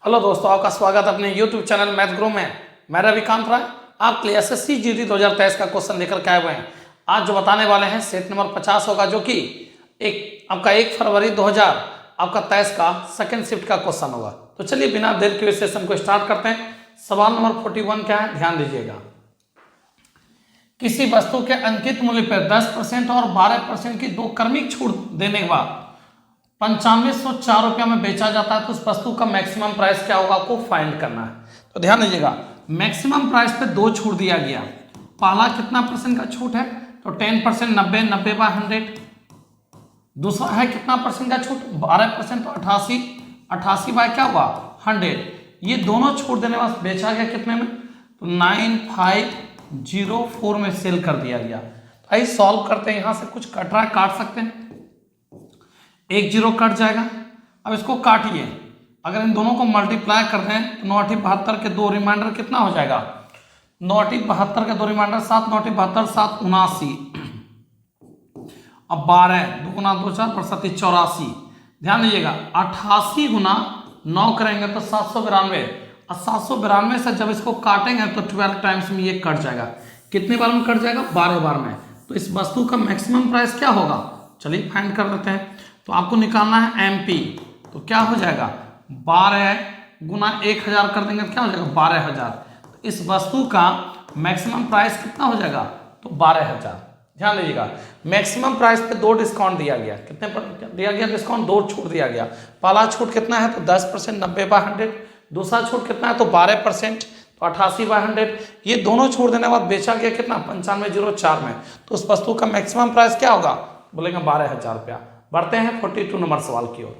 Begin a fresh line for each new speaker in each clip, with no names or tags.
Hello दोस्तों, आपका स्वागत है अपने YouTube चैनल मैथ ग्रो में। मैं रविकांत राय आपके लिए एसएससी जीडी 2023 का क्वेश्चन लेकर के आए हुए हैं। आज जो बताने वाले हैं सेट नंबर 50 होगा, जो कि आपका 1 फरवरी 2023 का सेकंड शिफ्ट का क्वेश्चन होगा। तो चलिए बिना देर के सेशन को स्टार्ट करते हैं। सवाल नंबर 41 क्या है, ध्यान दीजिएगा। किसी वस्तु के अंकित मूल्य पर 10% और 12% की दो क्रमिक छूट देने के बाद 9504 रुपया में बेचा जाता है, तो उस वस्तु का मैक्सिमम प्राइस क्या होगा, आपको फाइंड करना है। तो ध्यान दीजिएगा, मैक्सिमम प्राइस पे दो छूट दिया गया। पहला कितना परसेंट का छूट है, तो 10%, 90, 90/100। दूसरा है कितना परसेंट का छूट, 12%, तो 88, 88 बाय क्या हुआ 100। ये दोनों छूट देने के बाद बेचा गया कितने में, तो 9504 में सेल कर दिया गया। तो आइए सॉल्व करते हैं। यहां से कुछ कट रहा है, काट सकते हैं, 1 0 कट जाएगा। अब इसको काटिए, अगर इन दोनों को मल्टीप्लाई कर दें तो 9 8 72 के दो रिमाइंडर कितना हो जाएगा, 9 8 72 के दो रिमाइंडर 7, 9 8 72, 7 79। अब 12 2 गुना 2 4 पर 7 84। ध्यान दीजिएगा, 88 गुना 9 करेंगे तो 792, और 792 से जब इसको काटेंगे तो 12 टाइम्स में ये कट जाएगा। कितने बार में कट जाएगा, 12 बार में। तो इस वस्तु का मैक्सिमम प्राइस क्या होगा, चलिए फाइंड कर लेते हैं। तो आपको निकालना है एमपी, तो क्या हो जाएगा 12 गुना 1000 कर देंगे तो क्या हो जाएगा 12000। तो इस वस्तु का मैक्सिमम प्राइस कितना हो जाएगा, तो 12000। ध्यान दीजिएगा, मैक्सिमम प्राइस पे दो डिस्काउंट दिया गया। कितने पर दिया गया डिस्काउंट, दो छूट दिया गया। पहला छूट कितना है, तो 10%, 90/100। दूसरा छूट कितना है, तो 12%, तो 88/100। ये दोनों छूट देने के बाद बेचा गया कितना, 9504 में। तो उस वस्तु का मैक्सिमम प्राइस क्या होगा, बोलेंगे 12000 रुपया। बढ़ते हैं 42 नंबर सवाल की ओर।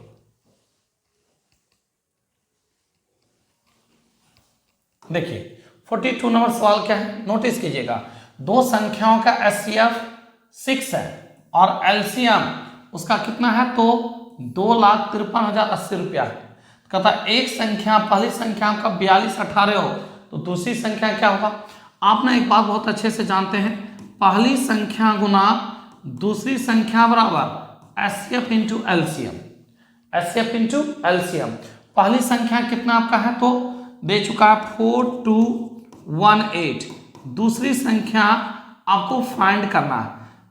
देखिए 42 नंबर सवाल क्या है, नोटिस कीजिएगा। दो संख्याओं का एचसीएफ 6 है और एलसीएम उसका कितना है, तो 2,53,080 रुपया है। कहता एक संख्या पहली संख्या का 42 18 हो तो दूसरी संख्या क्या होगा। आप ना एक बात बहुत अच्छे से जानते हैं, पहली संख्या गुना दूसरी संख्या बराबर HCF into LCM, HCF into LCM. पहली संख्या कितना आपका है, तो दे चुका है 4218। दूसरी संख्या आपको फाइंड करना है,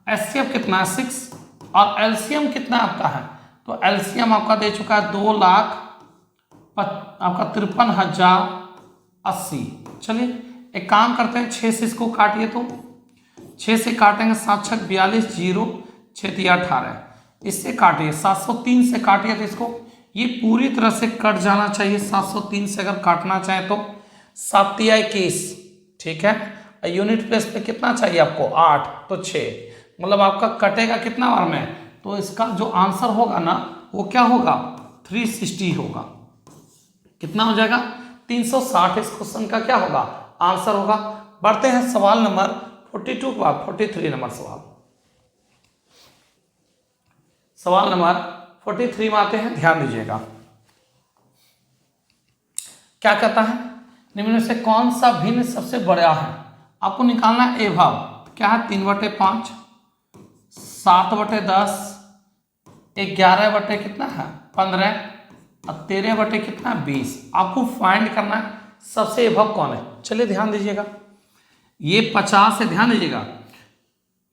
एचसीएफ कितना है 6 और एलसीएम कितना आपका है, तो एलसीएम आपका दे चुका है 2,53,080। चलिए एक काम करते हैं, 6 से इसको काटिए, तो 6 से काटेंगे 7 6 42 0 6 3 18। इससे काटिए 703 से काटिए, तो इसको ये पूरी तरह से कट जाना चाहिए। 703 से अगर काटना चाहे तो 7 3 21, ठीक है। यूनिट प्लेस पे कितना चाहिए आपको 8, तो 6, मतलब आपका कटेगा कितना बार में, तो इसका जो आंसर होगा ना वो क्या होगा 360 होगा। कितना हो जाएगा 360 इस क्वेश्चन का क्या होगा आंसर होगा। बढ़ते हैं सवाल नंबर 42 के बाद 43 नंबर सवाल। सवाल नंबर 43 में आते हैं, ध्यान दीजिएगा। क्या कहता है, निम्न में से कौन सा भिन्न सबसे बड़ा है। आपको निकालना है ए भाव, क्या है 3/5, 7/10, 11 कितना है 15 और 13 कितना है 20। आपको फाइंड करना है सबसे एभव कौन है। चलिए ध्यान दीजिएगा, ये 50 है। ध्यान दीजिएगा,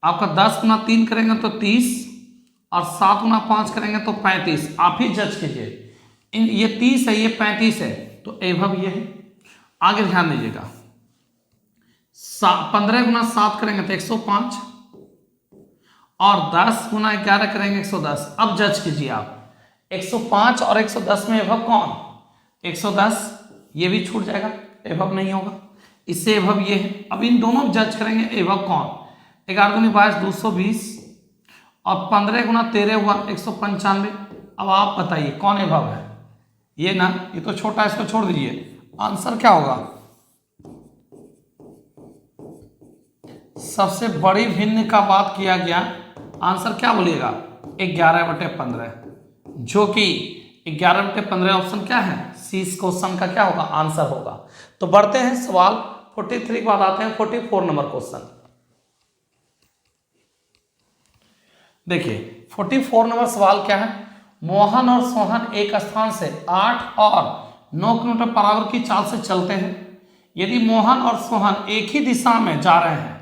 आपका 10 गुना 3 करेंगे तो 30 और 7 गुना 5 करेंगे तो 35। आप ही जज कीजिए, ये 30 है ये 35 है, तो एभव ये है। आगे ध्यान दीजिएगा, 15 गुना 7 करेंगे तो 105 और 10 गुना 11 करेंगे 110। अब जज कीजिए आप, 105 और 110 में एभव कौन, 110 ये भी छूट जाएगा, एभव नहीं होगा। इससे एभव ये है। अब इन दोनों जज करेंगे एभव कौन, 11 गुना 22 220 और 15 गुना 13 हुआ 195। अब आप बताइए कौन एभव है, ये ना, ये तो छोटा है, इसको छोड़ दीजिए। आंसर क्या होगा, सबसे बड़ी भिन्न का बात किया गया, आंसर क्या बोलिएगा 11/15, जो कि 11/15 ऑप्शन क्या है सी इस क्वेश्चन का क्या होगा आंसर होगा। तो बढ़ते हैं सवाल 43 के बाद आते हैं 44 नंबर क्वेश्चन। देखिए 44 नंबर सवाल क्या है, मोहन और सोहन एक स्थान से 8 और 9 किलोमीटर पर आवर की चाल से चलते हैं, यदि मोहन और सोहन एक ही दिशा में जा रहे हैं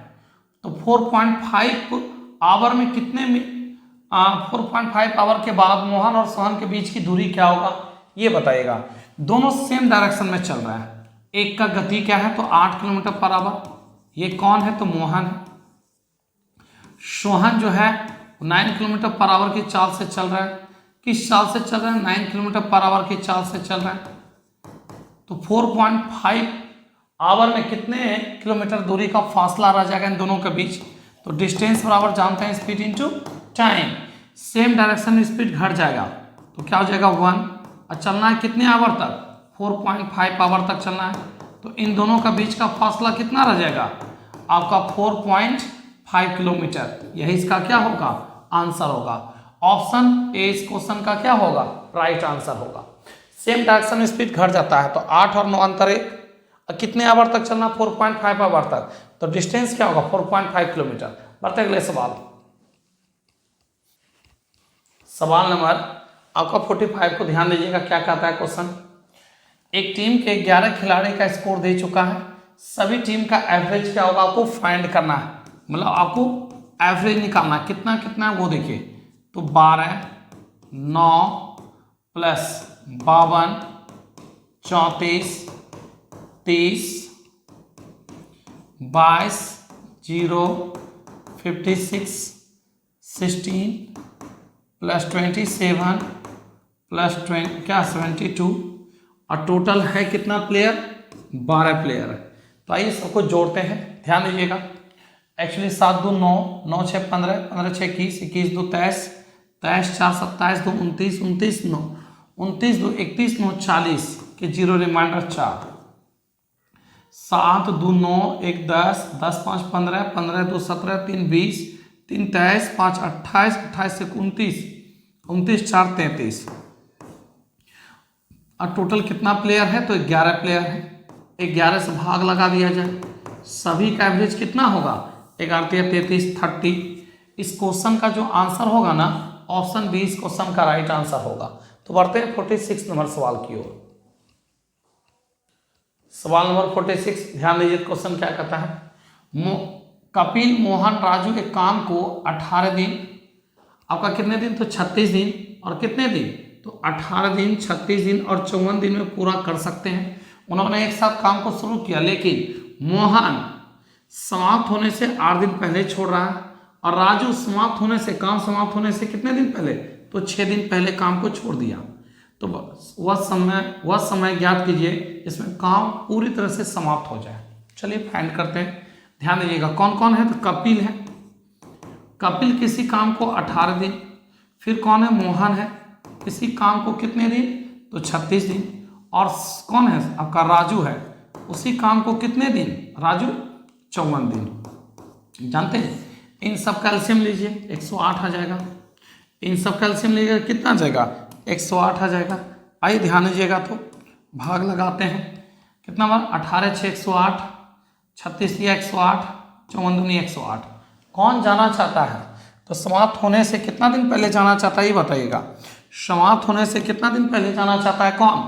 तो 4.5 आवर में 4.5 आवर के बाद मोहन और सोहन के बीच की दूरी क्या होगा ये बताइएगा। दोनों सेम डायरेक्शन में चल रहा है, एक का गति क्या है तो 8 किलोमीटर पर आवर। ये कौन है तो मोहन है। सोहन जो है 9 किलोमीटर पर आवर की चाल से चल रहा है। किस चाल से चल रहा है 9 किलोमीटर पर आवर की चाल से चल रहा है। तो 4.5 आवर में कितने किलोमीटर दूरी का फासला रह जाएगा इन दोनों के बीच। तो डिस्टेंस बराबर जानते हैं speed into time. Same direction में स्पीड घट जाएगा तो क्या हो जाएगा 1। और चलना है कितने आवर तक 4.5 आवर तक चलना है। तो इन दोनों का बीच का फासला कितना रह जाएगा आपका 4.5 किलोमीटर। यही इसका क्या होगा आंसर होगा। ऑप्शन ए इस क्वेश्चन का क्या होगा राइट आंसर होगा। सेम डायरेक्शन में स्पीड घट जाता है तो 8 और 9 अंतर 1। कितने आवर तक चलना 4.5 आवर तक। तो डिस्टेंस क्या होगा 4.5 किलोमीटर। बढ़ते अगले सवाल नंबर आपका 45 को ध्यान दीजिएगा क्या कहता है क्वेश्चन। एक टीम के 11 खिलाड़ी का स्कोर दे चुका है, सभी टीम का एवरेज क्या होगा आपको फाइंड करना है, मतलब आपको एवरेज निकालना है। कितना कितना है वो देखिए। तो 12 9 प्लस 52 34 30 22 0 56 16 प्लस 27 प्लस 20 क्या 72 और टोटल है कितना प्लेयर 12 प्लेयर है। तो आइए सबको जोड़ते हैं ध्यान दीजिएगा। एक्चुअली 7 2 9 9 6 15 15 6 21 21 2 23 23 4 27 2 29 29 9 29 2 31 9 40 के 0 रिमाइंडर 4 7 2 9 1 10 10 5 15 15 2 17 3 20 3 23 5 28 28 से 29 29 4 33 और टोटल कितना प्लेयर है तो 11 प्लेयर है। 11 से भाग लगा दिया जाए, सभी का एवरेज कितना होगा 11 33 30। इस क्वेश्चन का जो आंसर होगा ना ऑप्शन बी इस क्वेश्चन का राइट आंसर होगा। तो बढ़ते हैं 46 नंबर सवाल की ओर। सवाल नंबर 46 ध्यान दीजिए क्वेश्चन क्या कहता है। कपिल मोहन राजू के काम को 18 दिन आपका कितने दिन तो 36 दिन और कितने दिन तो 18 दिन 36 दिन और 54 दिन में पूरा कर सकते हैं। उन्होंने एक साथ काम को शुरू किया लेकिन मोहन समाप्त होने से 8 दिन पहले छोड़ रहा है और राजू समाप्त होने से काम समाप्त होने से कितने दिन पहले तो 6 दिन पहले काम को छोड़ दिया। तो वह समय ज्ञात कीजिए इसमें काम पूरी तरह से समाप्त हो जाए। चलिए फाइंड करते हैं ध्यान दीजिएगा कौन कौन है। तो कपिल है, कपिल किसी काम को 18 दिन। फिर कौन है मोहन है, किसी काम को कितने दिन तो 36 दिन। और कौन है आपका राजू है, उसी काम को कितने दिन राजू 54 दिन। जानते हैं इन सब का एलसीएम लीजिए 108 आ जाएगा। इन सब का एलसीएम लीजिए कितना आ जाएगा 108 आ जाएगा। आइए ध्यान दीजिएगा तो भाग लगाते हैं कितना बार 18 6 108 36 लिया 108 54 दूनी 108। कौन जाना चाहता है तो समाप्त होने से कितना दिन पहले जाना चाहता है ये बताइएगा। समाप्त होने से कितना दिन पहले जाना चाहता है कौन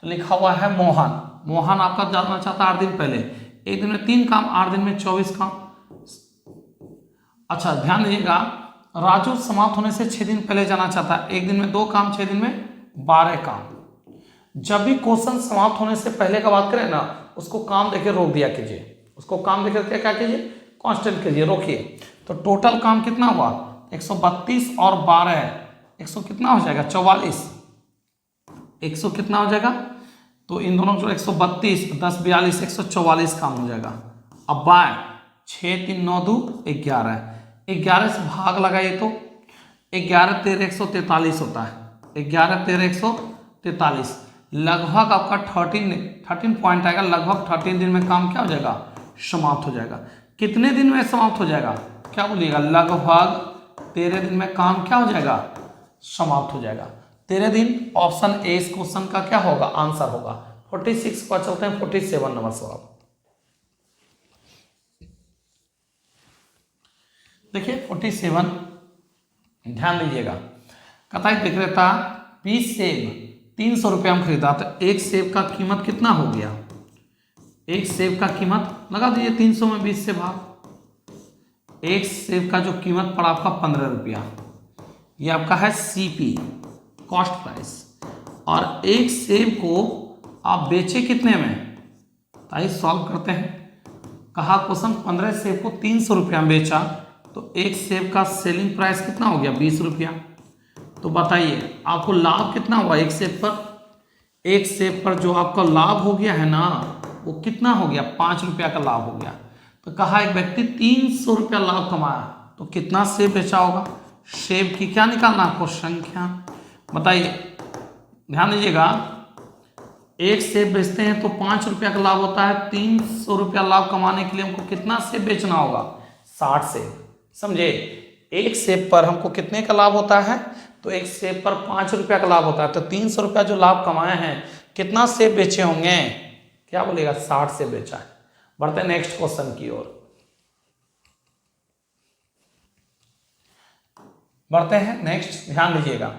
तो लिखा हुआ है मोहन। मोहन आपका जाना चाहता है 8 दिन पहले। एक दिन में 3 काम 8 दिन में 24 काम। अच्छा ध्यान दीजिएगा राजू समाप्त होने से 6 दिन पहले जाना चाहता है। एक दिन में 2 काम 6 दिन में 12 काम। जब भी क्वेश्चन समाप्त होने से पहले का बात करें ना उसको काम देके रोक दिया कीजिए, उसको काम देके क्या कीजिए कांस्टेंट कीजिए रोकिए। तो टोटल काम कितना हुआ 132 और 12 100 कितना हो जाएगा 44। 100 कितना हो जाएगा तो इन दोनों जो 132 10 42 144 काम हो जाएगा। अब बाय 6 3 9 2 11 11 से भाग लगाइए तो 11 13 143 होता है। 11 13 143 लगभग आपका 13 पॉइंट आएगा। लगभग 13 दिन में काम क्या हो जाएगा समाप्त हो जाएगा। कितने दिन में समाप्त हो जाएगा क्या बोलिएगा लगभग 13 दिन में काम क्या हो जाएगा समाप्त हो जाएगा। 13 दिन ऑप्शन ए इस क्वेश्चन का क्या होगा आंसर होगा। 46 पर चलते हैं 47 नंबर सवाल। देखिए 47 ध्यान दीजिएगा। कथा विक्रेता 20 सेब 300 रुपये में खरीदा, तो एक सेब का कीमत कितना हो गया? एक सेब का कीमत लगा दीजिए 300 में 20 से भाग। एक सेब का जो कीमत पड़ा आपका 15 रुपया, ये आपका है CP, कॉस्ट प्राइस। और एक सेब को आप बेचे कितने में? आइए सॉल्व करते हैं। कहा क्वेश्चन 15 सेब को 300 रुपया में बेचा, तो एक सेब का सेलिंग प्राइस कितना हो गया? 20 रुपया। तो बताइए आपको लाभ कितना हुआ एक सेब पर? एक सेब पर जो आपका लाभ हो गया है ना, वो कितना हो गया? 5 रुपया का लाभ हो गया। तो कहा एक व्यक्ति 300 रुपया लाभ कमाया, तो कितना सेब बेचा होगा? सेब की क्या निकालना आपको? संख्या। बताइए, ध्यान दीजिएगा, एक सेब बेचते हैं तो 5 रुपया का लाभ होता है। 300 रुपया लाभ कमाने के लिए हमको कितना सेब बेचना होगा? 60 सेब। समझे? एक सेब पर हमको कितने का लाभ होता है? तो एक सेब पर 5 रुपया का लाभ होता है। तो 300 रुपया जो लाभ कमाए हैं, कितना सेब बेचे होंगे? क्या बोलेगा? 60 सेब बेचा है। बढ़ते हैं नेक्स्ट क्वेश्चन की ओर। बढ़ते हैं नेक्स्ट, ध्यान दीजिएगा।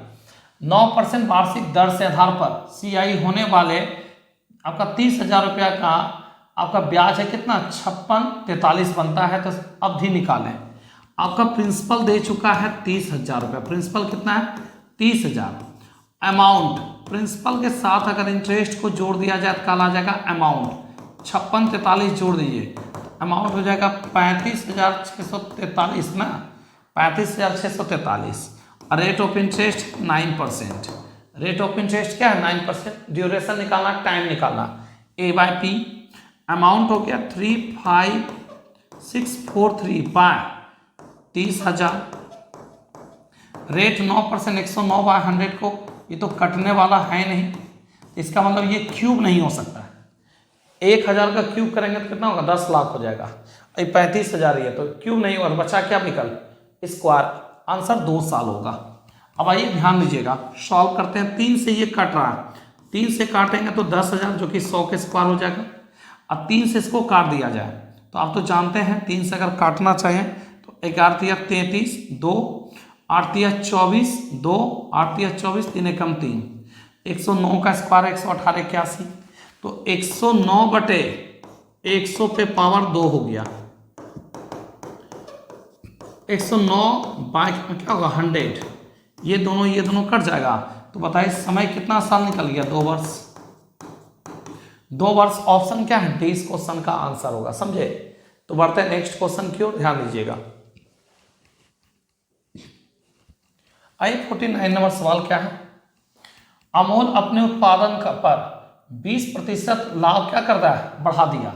9% वार्षिक दर से आधार पर CI होने वाले आपका 30,000 रुपया का आपका ब्याज है कितना? 5643 बनता है। तो अवधि निकालें। आपका प्रिंसिपल दे चुका है 30,000 रुपया। प्रिंसिपल कितना है? 30,000। अमाउंट, प्रिंसिपल के साथ अगर इंटरेस्ट को जोड़ दिया जाए तो आ जाएगा अमाउंट। 5643 जोड़ दीजिए, अमाउंट हो जाएगा 35,643 ना, 35,643। Rate of interest 9%। Rate of interest क्या है? 9%। ड्यूरेशन निकालना, टाइम निकालना, A/P। अमाउंट हो गया 35,643 बाय 30,000। रेट 9%, 109/100 को, ये तो कटने वाला है नहीं, इसका मतलब ये क्यूब नहीं हो सकता है। 1,000 का क्यूब करेंगे तो कितना होगा? 10 लाख हो जाएगा। ये 35,000 ही है, तो क्यूब नहीं होगा, बचा क्या निकल? स्क्वायर। आंसर 2 साल होगा। अब आइए ध्यान दीजिएगा, सॉल्व करते हैं। 3 से ये कट रहा है, 3 से काटेंगे तो 10,000 जो कि 100 के स्क्वायर हो जाएगा। अब 3 से इसको काट दिया जाए तो आप तो जानते हैं 3 से अगर काटना चाहें तो 11 तिया 33, 2 8 तिया 24, 2 8 तिया 24, 3 एकम 3, 109 का स्क्वायर 118 81। तो 109 बटे 100 पे पावर 2 हो गया। 109 बाई क्या होगा? 100। ये दोनों कट जाएगा। तो बताइए समय कितना साल निकल गया? 2 वर्ष। 2 वर्ष ऑप्शन क्या है? 23 क्वेश्चन का आंसर होगा। समझे? तो बढ़ते हैं नेक्स्ट क्वेश्चन की ओर, ध्यान दीजिएगा। आइए 49 नंबर सवाल क्या है? अमूल अपने उत्पादन का पर 20% लाभ क्या करता है? बढ़ा दिया।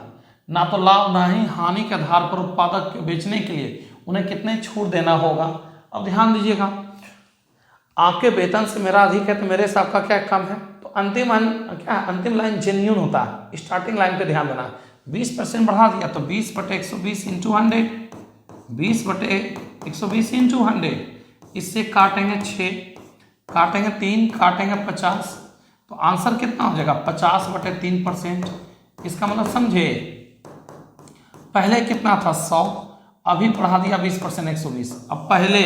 ना तो लाभ ना ही हानि के आधार पर उत्पादक के बेचने के लिए उन्हें कितने छूट देना होगा? अब ध्यान दीजिएगा, आपके वेतन से मेरा अधिक है तो मेरे से आपका क्या कम है? तो अंतिम लाइन जेन्यून होता है। स्टार्टिंग लाइन पे ध्यान देना। 20% बढ़ा दिया तो 20 बटे 120 इंटू 100, 20 बटे 120 इंटू 100। इससे काटेंगे 6, काटेंगे 3, काटेंगे 50। तो आंसर कितना हो जाएगा? 50 बटे 3%। इसका मतलब समझे, पहले कितना था? 100, अभी बढ़ा दिया 20% 120। अब पहले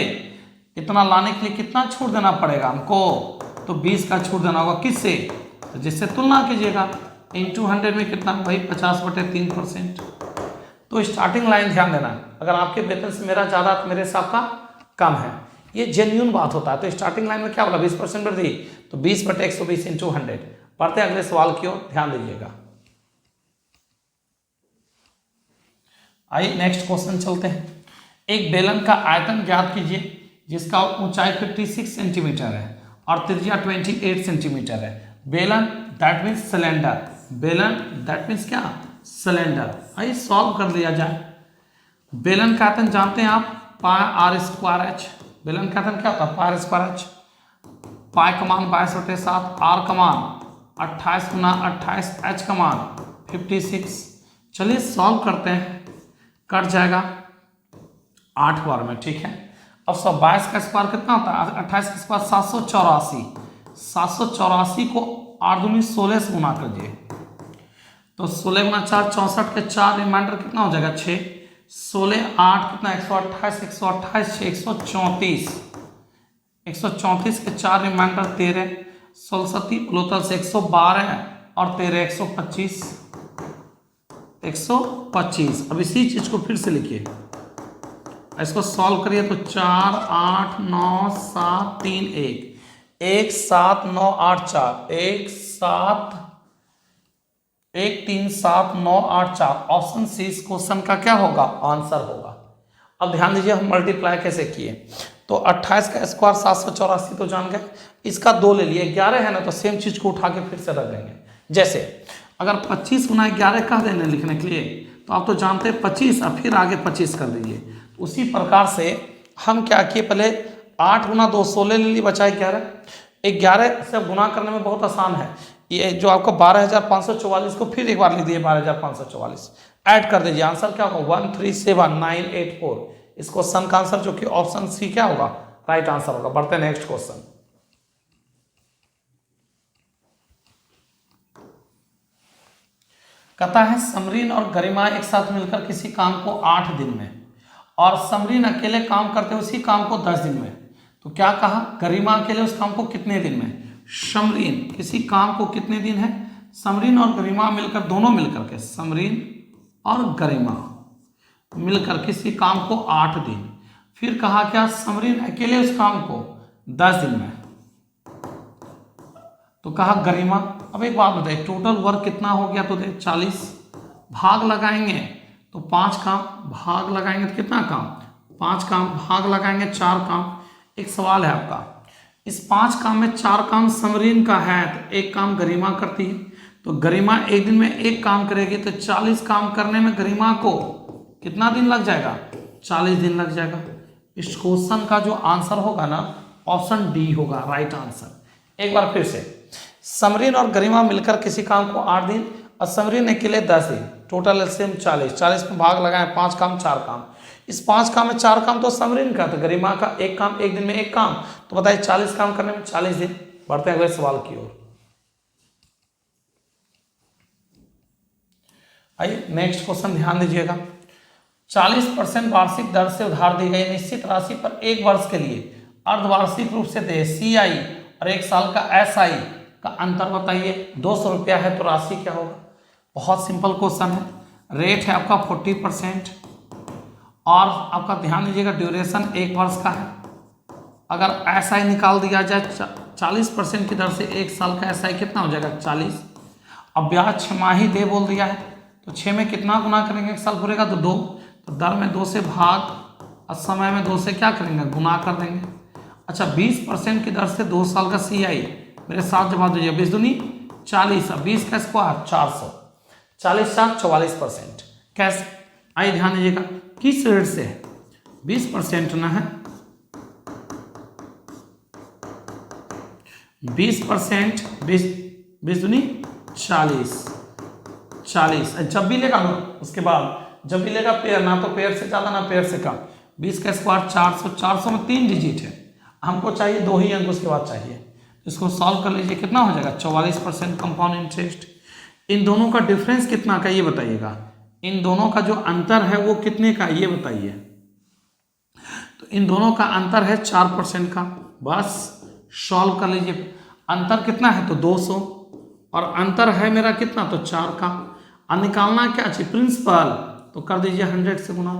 इतना लाने के लिए कितना छूट देना पड़ेगा हमको? तो 20 का छूट देना होगा। किससे? तो जिससे तुलना कीजिएगा। इंटू 100 में कितना? भाई 50 बटे 3%। तो स्टार्टिंग लाइन ध्यान देना, अगर आपके वेतन से मेरा ज़्यादा तो मेरे से आपका कम है, ये जेन्यून बात होता है। तो स्टार्टिंग लाइन में क्या बोला? 20% बढ़ दी, तो 20 बटे 120 इंटू 100। पढ़ते हैं अगले सवाल की ओर, ध्यान दीजिएगा। आइए नेक्स्ट क्वेश्चन चलते हैं। एक बेलन का आयतन ज्ञात कीजिए जिसका ऊंचाई 56 सेंटीमीटर है और त्रिज्या 28 सेंटीमीटर है। बेलन दैट मीन्स सिलेंडर। बेलन दैट मीन्स क्या? सिलेंडर। आइए सॉल्व कर लिया जाए। बेलन का आयतन जानते हैं आप? पाई आर स्क्वायर एच। बेलन का आयतन क्या होता है? पाई आर स्क्वायर एच। पाई का मान 22/7, आर का मान 28 गुना 28, एच का मान 56। चलिए सॉल्व करते हैं, कट जाएगा 8 बार में, ठीक है। अब 122 का स्क्वायर कितना होता है? 28 का स्क्वायर 784। 784 को 8 दूनी 16 से गुना कीजिए, तो 16 गुना 4 64 के 4 रिमाइंडर कितना हो जाएगा? 6। 16 8 कितना? 128, 128 6 134। 134 के 4 रिमाइंडर 13। 16 बोलो से 112 और 13 125 125। अब इसी चीज को फिर से लिखिए, इसको सॉल्व करिए तो 4 8 9 7 3 1 1 7 9 8 4 1 7 1 3 7 9 8 4। ऑप्शन सी इस क्वेश्चन का क्या होगा, आंसर होगा। अब ध्यान दीजिए हम मल्टीप्लाई कैसे किए। तो 28 का स्क्वायर 784 तो जान गए, इसका 2 ले लिए, 11 है ना, तो सेम चीज को उठा के फिर से रख देंगे। जैसे अगर 25 गुना 11 कह देने लिखने के लिए, तो आप तो जानते हैं 25 और फिर आगे 25 कर दीजिए। तो उसी प्रकार से हम क्या किए, पहले 8 गुना 2 16 ले लिए, बचा 11। 11 से गुना करने में बहुत आसान है। ये जो आपको 12,544 को फिर एक बार लिख दिए 12,544, ऐड कर दीजिए, आंसर क्या होगा 137,984। इस क्वेश्चन का आंसर जो कि ऑप्शन सी क्या होगा, राइट आंसर होगा। बढ़ते हैं नेक्स्ट क्वेश्चन। कहता है समरीन और गरिमा एक साथ मिलकर किसी काम को 8 दिन में और समरीन अकेले काम करते उसी काम को 10 दिन में। तो क्या कहा, गरिमा अकेले उस काम को कितने दिन में, समरीन किसी काम को कितने दिन है, समरीन और गरिमा मिलकर, दोनों मिलकर के, समरीन और गरिमा मिलकर किसी काम को 8 दिन। फिर कहा क्या, समरीन अकेले उस काम को 10 दिन में। तो कहा गरिमा। अब एक बात बताइए, टोटल वर्क कितना हो गया, तो देख 40, भाग लगाएंगे तो 5 काम, भाग लगाएंगे तो कितना काम, 5 काम, भाग लगाएंगे 4 काम। एक सवाल है आपका, इस 5 काम में 4 काम समरीन का है तो 1 काम गरिमा करती है। तो गरिमा एक दिन में 1 काम करेगी, तो 40 काम करने में गरिमा को कितना दिन लग जाएगा, 40 दिन लग जाएगा। इस क्वेश्चन का जो आंसर होगा ना, ऑप्शन डी होगा राइट आंसर। एक बार फिर से, समरीन और गरिमा मिलकर किसी काम को 8 दिन और समरीन अकेले 10 दिन, टोटल एलसीएम 40, 40 में भाग लगाए 5 काम 4 काम। इस 5 काम में 4 काम तो समरीन का, तो गरिमा का 1 काम, एक दिन में 1 काम, तो बताइए 40 काम करने में 40 दिन। बढ़ते हैं अगले सवाल की ओर। आइए नेक्स्ट क्वेश्चन ध्यान दीजिएगा। 40% वार्षिक दर से उधार दी गई निश्चित राशि पर 1 वर्ष के लिए अर्धवार्षिक रूप से दे CI और 1 साल का SI का अंतर बताइए। 200 रुपया है तो राशि क्या होगा। बहुत सिंपल क्वेश्चन है। रेट है आपका 40% और आपका ध्यान दीजिएगा ड्यूरेशन 1 वर्ष का है। अगर SI निकाल दिया जाए 40% की दर से 1 साल का SI कितना हो जाएगा 40। अब ब्याज 6 माही दे बोल दिया है, तो 6 में कितना गुना करेंगे, 1 साल पूरेगा तो 2, तो दर में 2 से भाग और समय में 2 से क्या करेंगे, गुना कर देंगे। अच्छा 20% की दर से 2 साल का CI, मेरे साथ जवाब दीजिए, 20 दूनी 40 और 20 का स्क्वायर 400, 40 4 44%। कैसे, आइए ध्यान दीजिएगा किस रेट से है, 20% ना है, 20%, 20 दूनी 40, 40। जब भी लेगा ना, उसके बाद जब भी लेगा पेयर, ना तो पेयर से ज़्यादा ना पेयर से कम। 20 का स्क्वायर 400, 400 में 3 डिजिट है, हमको चाहिए 2 ही अंक उसके बाद चाहिए। इसको सॉल्व कर लीजिए, कितना हो जाएगा 44% कंपाउंड इंटरेस्ट। इन दोनों का डिफरेंस कितना का ये बताइएगा, इन दोनों का जो अंतर है वो कितने का ये बताइए। तो इन दोनों का अंतर है 4% का। बस सॉल्व कर लीजिए, अंतर कितना है तो 200 और अंतर है मेरा कितना तो 4 का। और निकालना क्या चाहिए प्रिंसिपल, तो कर दीजिए 100 से गुना,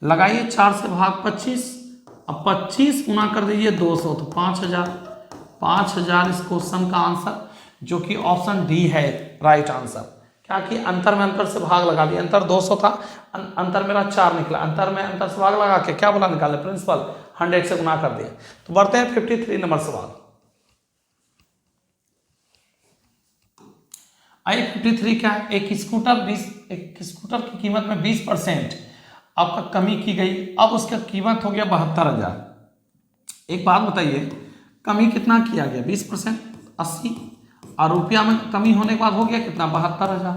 लगाइए 4 से भाग 25, अब 25 गुना कर दीजिए 200, तो 5000। 5000 इस क्वेश्चन का आंसर, जो कि ऑप्शन डी है राइट आंसर। क्या कि अंतर में अंतर से भाग लगा दिया, अंतर 200 था, अंतर मेरा 4 निकला, अंतर में अंतर से भाग लगा के क्या बोला निकाले प्रिंसिपल, 100 से गुना कर दिया। तो बढ़ते हैं 53 नंबर सवाल। आई 53 क्या है, एक स्कूटर की कीमत में 20% आपका कमी की गई, अब उसका कीमत हो गया 72,000। एक बात बताइए, कमी कितना किया गया 20%, 80, और रुपया में कमी होने के बाद हो गया कितना 72,000।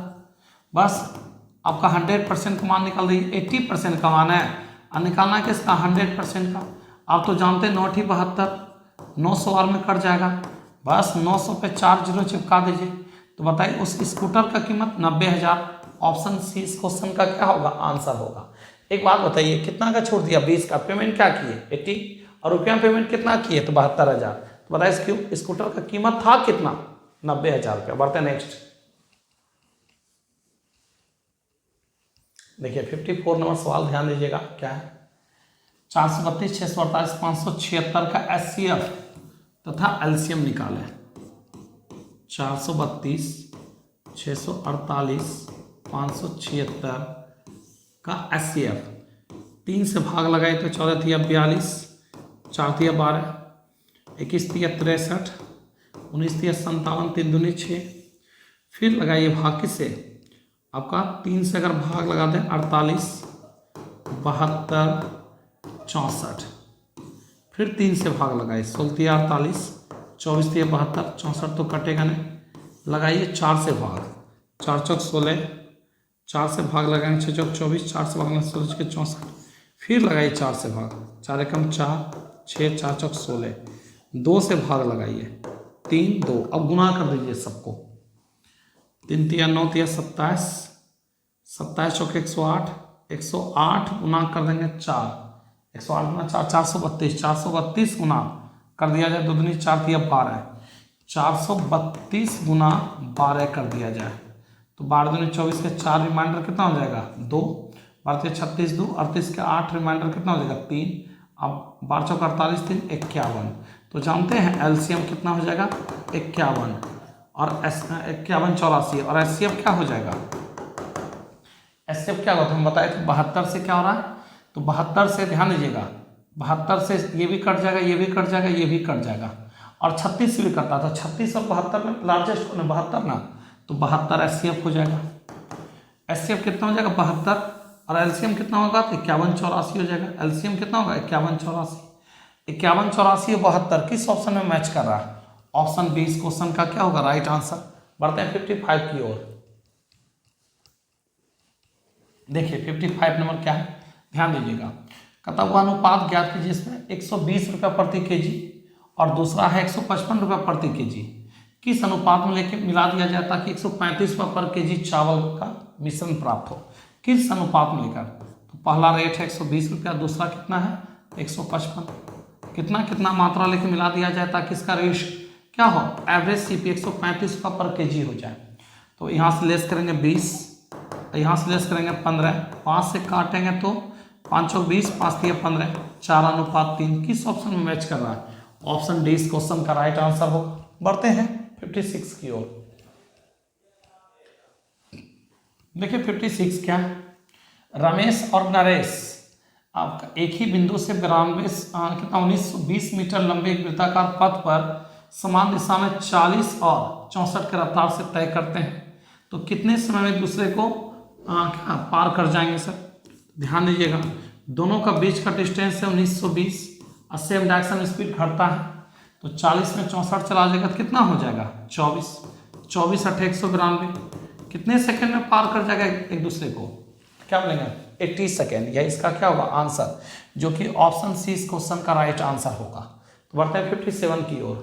बस आपका 100% का मान निकाल दीजिए, 80% का मान है और निकालना है किसका 100% का। आप तो जानते हैं 9 72, 900 और में कट जाएगा, बस 900 पे 4 जीरो चिपका दीजिए। तो बताइए उस स्कूटर का कीमत 90,000। ऑप्शन सी इस क्वेश्चन का क्या होगा, आंसर होगा। एक बात बताइए, कितना का छोड़ दिया 20 का, पेमेंट क्या किए 80, और रुपया पेमेंट कितना किए तो 72,000। तो बताइए स्कूटर का कीमत था कितना, 90,000 रुपया। बढ़ते नेक्स्ट। देखिए 54 नंबर सवाल ध्यान दीजिएगा क्या है। 432, 648, 576 का SCF तथा LCM निकालें। 432, 648, 576 का SCF 3 से भाग लगाए तो 14 तिया 42, 4 तिया 12, 21 तिया 63, 19 तिया 57, 3 दूनी 6। फिर लगाइए भाग किससे, आपका 3 से अगर भाग लगा दें 48, 72, 64। फिर 3 से भाग लगाइए, 16 तिया 48, 24 तिया 72, 64 तो कटेगा नहीं। लगाइए 4 से भाग, 4 चौक 16, 4 से भाग लगाएंगे 6 चौक 24, 4 से भाग लगाएंगे 16 के 64। फिर लगाइए 4 से भाग, 4 एकम 4, 6, 4 चौक 16, 2 से भाग लगाइए 3, 2। अब गुना कर दीजिए सबको, 3 तिया 9 तिया 27, 27 चौक 108, 108 गुना कर देंगे 4, 108 गुना 4, 432, 432 गुना कर दिया जाए 2 दूनी 4 तिया 12, 432 गुना 12 कर दिया जाए तो 12 दूनी 24 के 4 रिमाइंडर कितना हो जाएगा 2, 12 36 2, 38 के 8 रिमाइंडर कितना हो जाएगा 3। अब 12 चौक 48, 3 51। तो जानते हैं LCM कितना हो जाएगा 51 और 51 84 और SCF क्या हो जाएगा, SCF क्या होता है हम बताए थे 72 से क्या हो रहा है, तो 72 से ध्यान दीजिएगा 72 से ये भी कट जाएगा, ये भी कट जाएगा, ये भी कट जाएगा और 36 से भी कटता था। 36 और 72 में लार्जेस्ट कौन है 72 ना, तो 72 SCF हो जाएगा। SCF कितना हो जाएगा 72 और LCM कितना होगा तो 51 84 हो जाएगा। LCM कितना होगा 51 84, 51 84 और 72 किस ऑप्शन में मैच कर रहा है, ऑप्शन 20 क्वेश्चन का क्या होगा राइट आंसर। बढ़ते हैं 55 की ओर। देखिए 55 नंबर क्या है ध्यान दीजिएगा, कहता हुआ अनुपात ज्ञात कीजिए। इसमें 120 रुपये प्रति केजी और दूसरा है 155 रुपये प्रति केजी, किस अनुपात में लेके मिला दिया जाए ताकि 135 रुपये पर केजी चावल का मिश्रण प्राप्त हो, किस अनुपात में लेकर। तो पहला रेट है 120 रुपया, दूसरा कितना है 155, कितना कितना मात्रा लेके मिला दिया जाए ताकि इसका रेट क्या हो एवरेज CP 135 रुपये पर केजी हो जाए। तो यहाँ से लेस करेंगे 20, यहाँ से लेस करेंगे 15, 5 से काटेंगे तो 5 चौक 20, 5 तिया 15, 4:3 किस ऑप्शन में मैच कर रहा है, ऑप्शन डी इस क्वेश्चन का राइट आंसर होगा। बढ़ते हैं 56 की ओर। देखिए 56 क्या है, रमेश और नरेश आपका एक ही बिंदु से 1920 मीटर लंबे एक वृत्ताकार पथ पर समान दिशा में 40 और 64 के रफ्तार से तय करते हैं तो कितने समय में एक दूसरे को पार कर जाएंगे सर। ध्यान दीजिएगा दोनों का बीच का डिस्टेंस है 1920 और सेम डायरेक्शन स्पीड घटता है तो 40 में 64 चला जाएगा तो कितना हो जाएगा 24, 24 8 192, कितने सेकंड में पार कर जाएगा एक दूसरे को, क्या बोलेंगे 80 सेकेंड। यह इसका क्या होगा आंसर, जो कि ऑप्शन सी इस क्वेश्चन का राइट आंसर होगा। तो बढ़ते हैं 57 की ओर।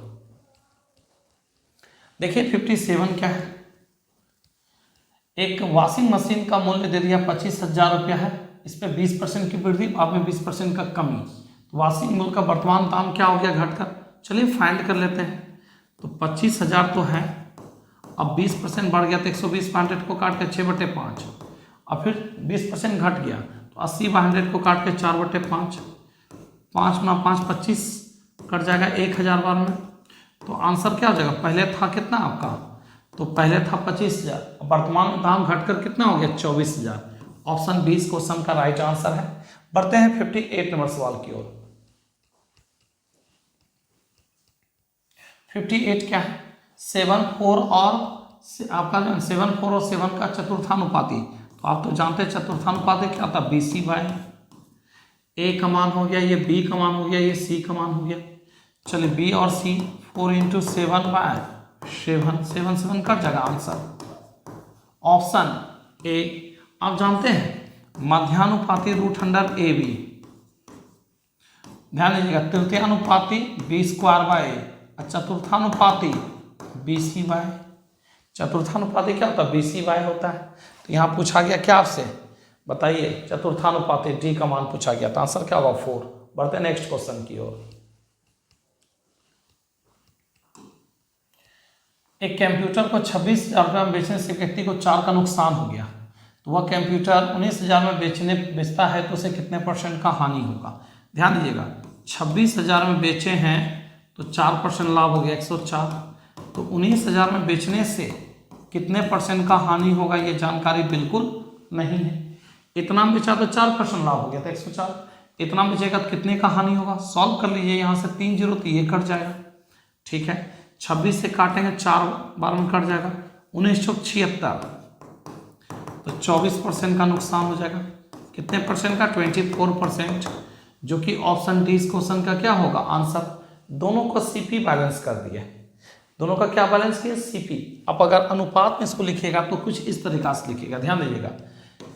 देखिए 57 क्या है, एक वॉशिंग मशीन का मूल्य दे दिया 25,000 रुपया है, इस पर 20% की वृद्धि, बाद में 20% का कमी। तो वॉशिंग मूल्य का वर्तमान दाम क्या हो गया घटकर, चलिए फाइंड कर लेते हैं। तो 25,000 तो है, अब 20% बढ़ गया तो 120 पर 100 को काट के 6/5 और फिर 20% घट गया तो 80 पर 100 को काट के 4/5, 5 गुना 5 25 कट जाएगा 1000 बार में। तो आंसर क्या हो जाएगा, पहले था कितना आपका, तो पहले था 25,000, वर्तमान दाम घटकर कितना हो गया 24,000। ऑप्शन 20 क्वेश्चन का राइट आंसर है। बढ़ते हैं 58 नंबर सवाल की ओर। 58 क्या है, 7 4 और आपका 7 4 और 7 का चतुर्थानुपाती। तो आप तो जानते हैं चतुर्थानुपाती क्या था, BC/, A का मान हो गया, ये B का मान हो गया, ये C का मान हो गया। चलिए B और C 4 × 7/7, 7 7 कट जाएगा आंसर ऑप्शन A। आप जानते हैं मध्यानुपाती √AB, ध्यान दीजिएगा तृतीयानुपाती B² A और चतुर्थानुपाती BC/। चतुर्थानुपाती क्या होता है, BC/, होता है। तो यहाँ पूछा गया क्या आपसे, बताइए चतुर्थानुपाती D का मान पूछा गया, तो आंसर क्या होगा 4। बढ़ते हैं नेक्स्ट क्वेश्चन की ओर। एक कंप्यूटर को 26,000 रुपये में बेचने से व्यक्ति को 4 का नुकसान हो गया, तो वह कंप्यूटर 19,000 में बेचता है तो उसे कितने % का हानि होगा। ध्यान दीजिएगा, 26,000 में बेचे हैं तो 4% लाभ हो गया 104, तो 19,000 में बेचने से कितने % का हानि होगा ये जानकारी बिल्कुल नहीं है। इतना में बेचा तो 4% लाभ हो गया था 104, इतना बेचेगा तो कितने का हानि होगा। सॉल्व कर लीजिए, यहाँ से 3 0 तो ये कट जाएगा, ठीक है। 26 से काटेंगे 4 बार में कट जाएगा, 19 चौक 76, तो 24% का नुकसान हो जाएगा। कितने % का, 24%, जो कि ऑप्शन डी इस क्वेश्चन का क्या होगा आंसर। दोनों को सीपी बैलेंस कर दिए, दोनों का क्या बैलेंस किया, सीपी। अब अगर अनुपात में इसको लिखिएगा तो कुछ इस तरीका से लिखिएगा, ध्यान दीजिएगा।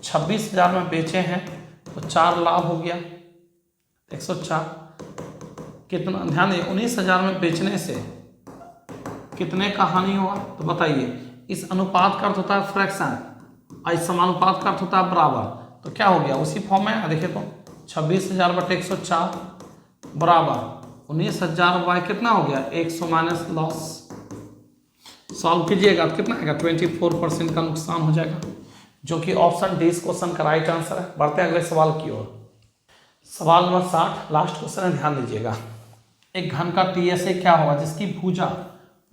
26,000 में बेचे हैं तो 4 लाभ हो गया 104, कितना, ध्यान दीजिए 19,000 में बेचने से कितने का हानि होगा, तो बताइए। इस अनुपात का अर्थ होता है फ्रैक्शन, इस समानुपात का अर्थ होता है बराबर, तो क्या हो गया उसी फॉर्म में देखिए, तो 26,000 बटे 104 बराबर 19,000 बाय कितना हो गया 100 माइनस लॉस। सॉल्व कीजिएगा तो कितना आएगा, 24% का नुकसान हो जाएगा, जो कि ऑप्शन डी इस क्वेश्चन का राइट आंसर है। बढ़ते हैं अगले सवाल की ओर। सवाल नंबर 60 लास्ट क्वेश्चन है, ध्यान दीजिएगा। एक घन का टीएसए क्या होगा जिसकी भुजा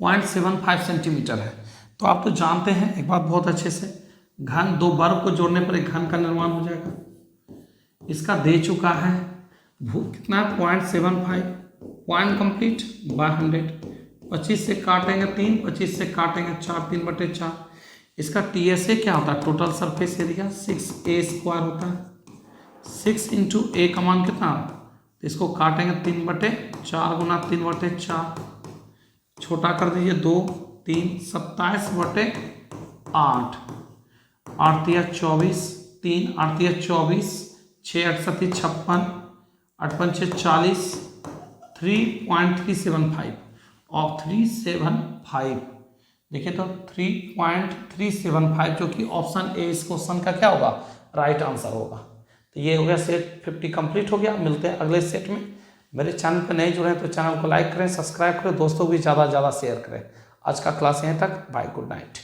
0.75 सेंटीमीटर है। तो आप तो जानते हैं एक बात बहुत अच्छे से, घन 2 वर्ग को जोड़ने पर एक घन का निर्माण हो जाएगा। इसका दे चुका है कितना 0.75, पॉइंट कंप्लीट बाय 100, 25 से काटेंगे 3, 25 से काटेंगे 4, 3/4। इसका टीएसए क्या होता है, टोटल सरफेस एरिया 6a² होता है। 6 इंटू ए का मान कितना, तो इसको काटेंगे 3/4 गुना 3/4, छोटा कर दीजिए 2, 3, 27/8, 8 × 24, 3 8 × 24, 6 8 7 56, 8 5 6 40, 3.375 और 375, देखिए तो 3.375, जो कि ऑप्शन ए इस क्वेश्चन का क्या होगा, राइट आंसर होगा। तो ये हो गया सेट 50 कंप्लीट हो गया। मिलते हैं अगले सेट में। मेरे चैनल पर नए जुड़े हैं तो चैनल को लाइक करें, सब्सक्राइब करें, दोस्तों को भी ज़्यादा से ज़्यादा शेयर करें। आज का क्लास यहीं तक, बाय, गुड नाइट।